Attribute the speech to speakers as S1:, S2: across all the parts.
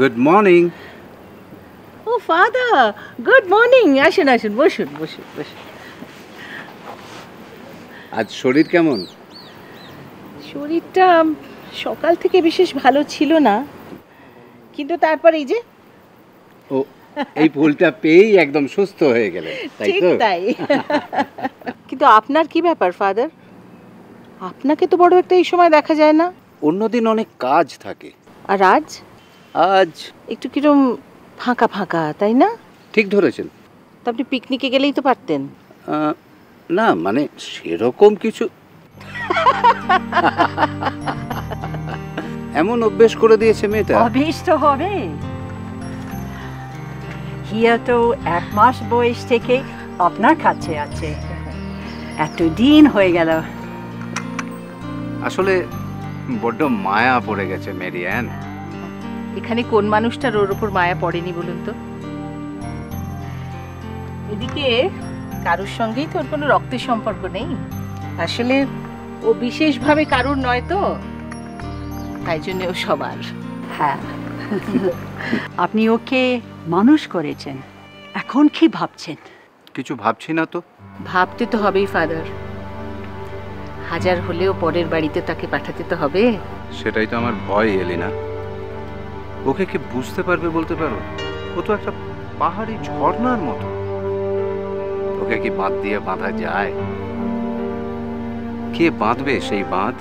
S1: Good morning.
S2: ও father, good morning. আসুন আসুন, বসুন বসুন বসুন।
S1: আজ শরীর কেমন?
S2: শরীরটা সকাল থেকে বিশেষ ভালো ছিল না, কিন্তু তারপর এই যে
S1: ও, এই ফুলটা পেয়েই একদম সুস্থ হয়ে গেলেন, তাই
S2: ঠিক
S1: তো?
S2: তাই। কিন্তু আপনার কি ব্যাপার ফাদার? আপনাকে তো বড় একটা এই সময় দেখা যায় না।
S1: অন্যদিন অনেক কাজ থাকে।
S2: আর আজ
S1: আজ
S2: একটু কিরম ফাঁকা ফাঁকা, তাই না?
S1: ঠিক ধরেছেন।
S2: তো আপনি পিকনিকে গেলেই তো পারতেন।
S1: না মানে সেরকম কিছু। এমন অভ্যেস করে দিয়েছে মেয়েটা।
S3: অভ্যেস তো হবে। হিয়া তো 1 মাস বয়স থেকে আপনার কাছে আছে, এতদিন হয়ে গেল।
S1: আসলে বড্ড মায়া পড়ে গেছে মেরিয়ান।
S2: এখানে কোন মানুষটার ওর উপর মায়া পড়েনি বলুন তো? এদিকে কারোর সঙ্গেই তো ওর কোনো রক্তের সম্পর্ক নেই। আসলে ও বিশেষভাবে কারোর নয় তো, তাই জন্য ও সবার।
S3: হ্যাঁ, আপনি ওকে মানুষ করেছেন, এখন কি ভাবছেন?
S1: কিছু ভাবছি না তো।
S2: ভাবতে তো হবেই ফাদার, হাজার হলেও পরের বাড়িতে তাকে পাঠাতে তো হবে।
S1: সেটাই তো আমার ভয়, এলিনা। ওকে কি বুঝতে পারবে বলতে পারো? ও তো একটা পাহাড়ি ঝর্ণার মতো। ওকে কি বাঁধ দিয়ে বাঁধা যায়? কে বাঁধবে সেই বাঁধ?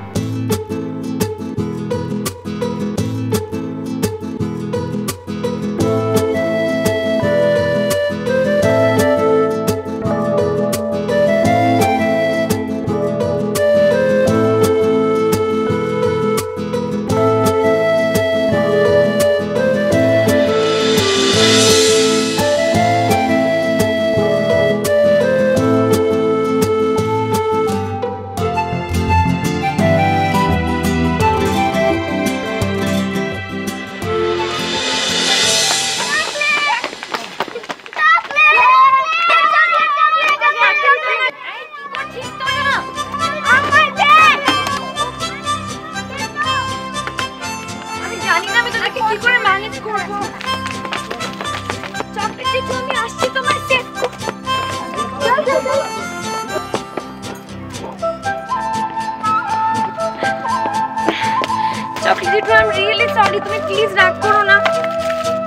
S4: তুমি প্লিজ রাগ করো না,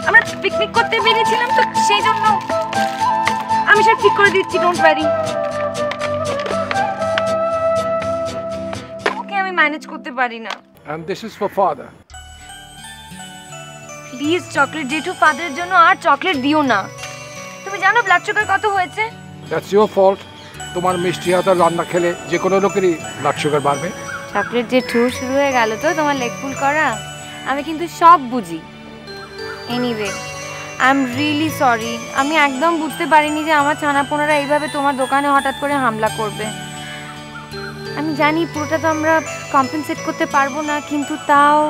S4: আমরা পিকনিক করতে বেরিয়েছিলাম তো সেই জন্য। আমি সব ঠিক করে দিচ্ছি, ডোন্ট ওয়ারি। ওকে আমি ম্যানেজ করতে পারি না।
S5: And this is for father.
S4: Please chocolate জেঠু, ফাদারের জন্য আর চকলেট দিও না। তুমি জানো ব্লাড সুগার কত হয়েছে?
S5: That's your fault. তোমার মিষ্টি হাতের রান্না খেলে যে কোনো লোকেরই ব্লাড সুগার বাড়বে।
S4: চকলেট জেঠু, শুরু হয়ে গেল তো তোমার লেগ পুল করা। আমি কিন্তু সব বুঝি। Anyway, I am really sorry. আমি একদম বুঝতে পারিনি যে আমার ছানাপোনারা এইভাবে তোমার দোকানে হঠাৎ করে হামলা করবে। আমি জানি পুরোটা তো আমরা কম্পেনসেট করতে পারবো না, কিন্তু তাও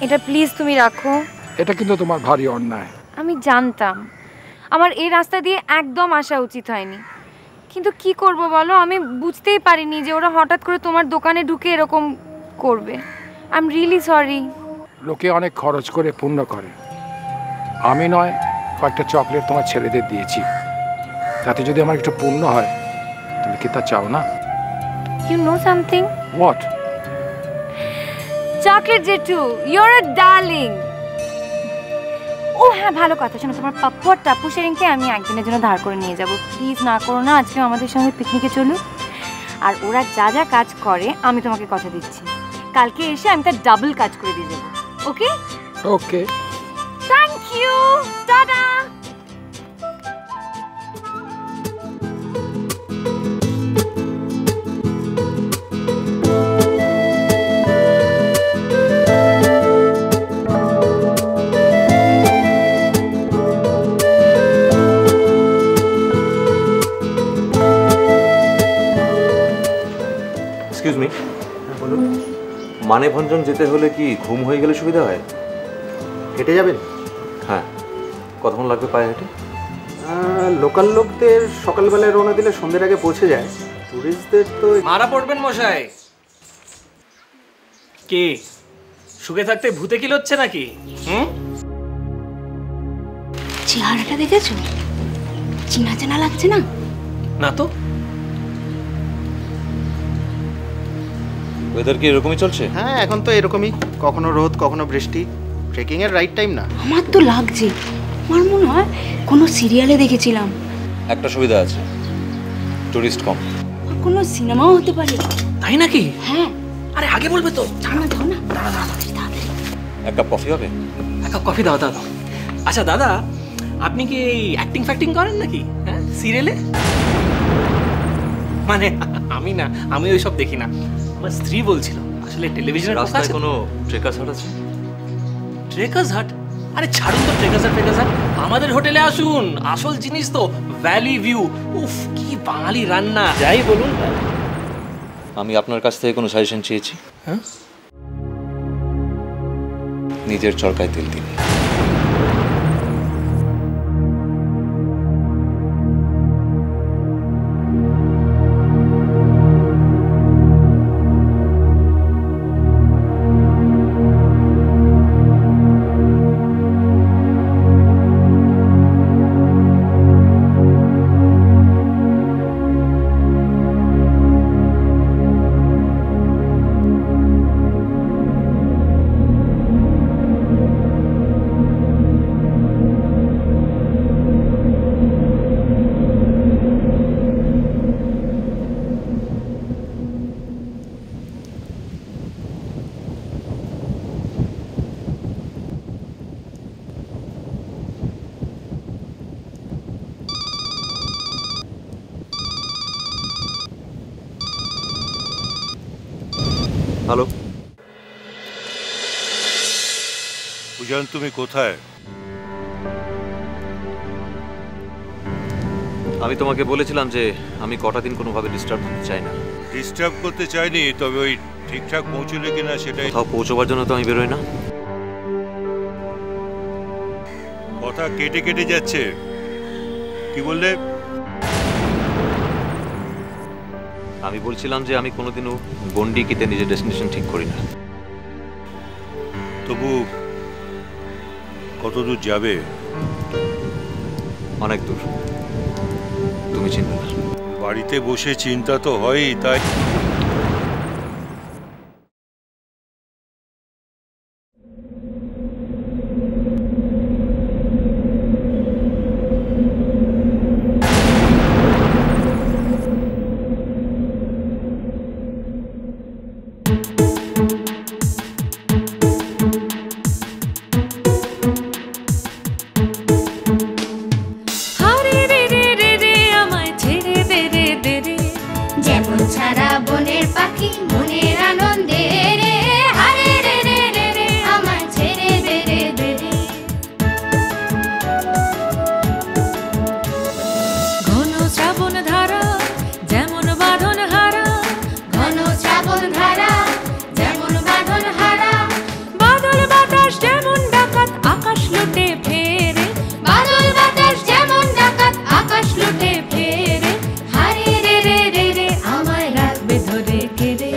S4: এটা প্লিজ তুমি রাখো।
S5: এটা কিন্তু তোমার ভারী অন্যায়।
S4: আমি জানতাম আমার এই রাস্তা দিয়ে একদম আসা উচিত হয়নি, কিন্তু কি করব বলো, আমি বুঝতেই পারিনি যে ওরা হঠাৎ করে তোমার দোকানে ঢুকে এরকম করবে। I am really sorry.
S5: লোকে অনেক খরচ করে পূর্ণ করে, আমি নয় কয়েকটা চকলেট তোমার ছেলেদের দিয়েছি, তাতে যদি আমার একটু পূর্ণ হয়, তুমি কি তা চাও না?
S4: You know something?
S5: What?
S4: Chocolate জেঠু, ইউ আর আ ডার্লিং। ও হ্যাঁ, ভালো কথা, শোনো, তোমার পাপ্পু আর টাপ্পু শেরিংকে আমি একদিনের জন্য ধার করে নিয়ে যাব। প্লিজ না করো না, আজকে আমাদের সঙ্গে পিকনিকে চলুক। আর ওরা যা যা কাজ করে আমি তোমাকে কথা দিচ্ছি, কালকে এসে আমি তার ডাবল কাজ করে দিয়ে যাবো। ওকে?
S5: ওকে,
S4: থ্যাংক ইউ, টাটা।
S6: এক্সকিউজ মি, বলুন। মানেভঞ্জন যেতে হলে কি ঘুম হয়ে গেলে সুবিধা হয়?
S7: হেঁটে যাবেন?
S6: হ্যাঁ। কতক্ষণ লাগবে পায়ে হেঁটে?
S7: লোকাল লোকদের সকালবেলায় রওনা দিলে সন্ধ্যের আগে পৌঁছে যায়, টুরিস্টদের তো
S8: মারা পড়বেন মশাই। কে সুখে থাকতে ভূতে কিল হচ্ছে নাকি?
S9: চেহারাটা দেখেছো? চেনা চেনা লাগছে না?
S8: না তো।
S6: ওয়েদার কি এরকমই চলছে?
S7: হ্যাঁ, এখন তো এরকমই, কখনো রোদ কখনো বৃষ্টি। ট্রেকিং এর রাইট টাইম না।
S9: আমার তো লাগছে, আমার মনে হয় কোনো সিরিয়ালে দেখেছিলাম।
S6: একটা সুবিধা আছে, টুরিস্ট কম।
S9: কোনো সিনেমাও হতে পারে।
S8: তাই নাকি?
S9: হ্যাঁ।
S8: আরে আগে বলবে তো।
S9: দাও না।
S6: এক কাপ কফি হবে?
S8: এক কাপ কফি দাও দাও। আচ্ছা দাদা, আপনি কি অ্যাক্টিং ফ্যাক্টিং করেন নাকি? হ্যাঁ, সিরিয়ালে? মানে আমি না, আমি ওইসব দেখি না। আমার স্ত্রী বলছিল আসলে টেলিভিশনের
S6: রাস্তায় কোনো ট্রেকার্স হাট আছে?
S8: ট্রেকার্স হাট? আরে ছাড়ুন তো ট্রেকার্স হাট। আমাদের হোটেলে আসুন, আসল জিনিস তো ভ্যালি ভিউ। উফ, কি বাঙালি রান্না! যাই বলুন।
S6: আমি আপনার কাছ থেকে কোনো সাজেশন চেয়েছি?
S8: হ্যাঁ,
S6: নিজের চরকায় তেল দিন। হ্যালো
S10: পূজন, তুমি কোথায়?
S6: আমি তোমাকে বলেছিলাম যে আমি কটা দিন কোনোভাবে ডিস্টার্ব করতে চাই না।
S10: ডিস্টার্ব করতে চাইনি, তবে ওই ঠিকঠাক পৌঁছলে কিনা সেটাই।
S6: কোথাও পৌঁছবার জন্য তো আমি বেরোই না।
S10: কথা কেটে কেটে যাচ্ছে, কি বললে?
S6: আমি বলছিলাম যে আমি কোনোদিনও গন্ডিকিতে নিজের ডেস্টিনেশন ঠিক করি না।
S10: তবু কত দূর যাবে?
S6: অনেক দূর, তুমি চিনবে না।
S10: বাড়িতে বসে চিন্তা তো হয়ই, তাই
S11: ছাড়া বনের পাখি মনের আনন্দে রে, হারে রে রে রে রে আমার ছেড়ে দে রে দে রে।
S12: ঘন শ্রাবণ ধারা যেমন বাঁধন হারা,
S11: ঘন শ্রাবণ ধারা যেমন বাঁধন হারা,
S12: বাদল বাতাস যেমন ডাকাত আকাশ লুটে ফেরে,
S11: বাদল বাতাস যেমন ডাকাত আকাশ লুটে ফেরে, হারে রে রে রে রে আমায় রাখবে
S12: ধরে কেড়ে।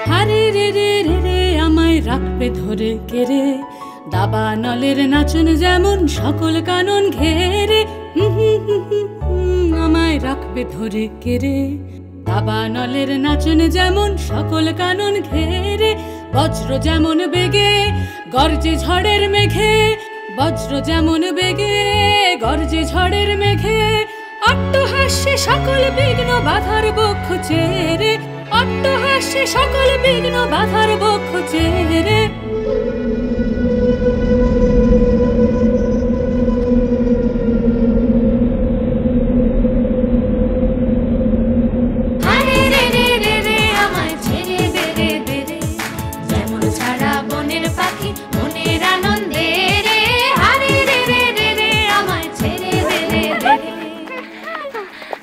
S12: হারে রে রে রে রে আমায় রাখবে ধরে কেড়ে, দাবা নলের নাচন যেমন সকল কানন ঘেরে, আমায় রাখবে ধরে কেড়ে, দাবা নলের নাচন যেমন সকল কানন ঘেরে, বজ্র যেমন বেগে গর্জে ঝড়ের মেঘে, বজ্র যেমন বেগে গর্জে ঝড়ের মেঘে, অট্টহাস্যে সকল বিঘ্ন বাধার বক্ষ চেরে, অট্টহাস্যে সকল বিঘ্ন বাধার বক্ষ চেরে।
S11: হারে রে রে রে রে আমায় ছেড়ে দে রে দে রে, যেমন ছাড়া বনের পাখি মনের আনন্দে রে, হারে রে রে রে রে আমায় ছেড়ে দে রে দে রে।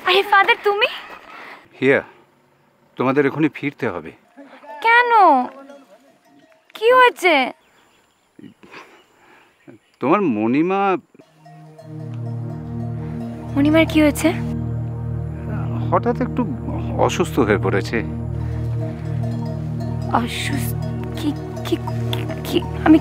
S4: আরে ফাদার, তুমি?
S1: হিয়া, তোমাদের এখনই ফিরতে হবে।
S4: কেন? কেন? কি হয়েছে?
S1: তোমার
S4: মণিমার কি হয়েছে?
S1: হঠাৎ একটু অসুস্থ হয়ে পড়েছে।
S4: অসুস্থ? কি কি কি আমি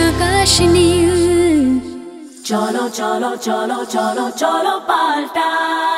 S12: আকাশ নীল, চলো চলো চলো চলো চলো পাল্টাই।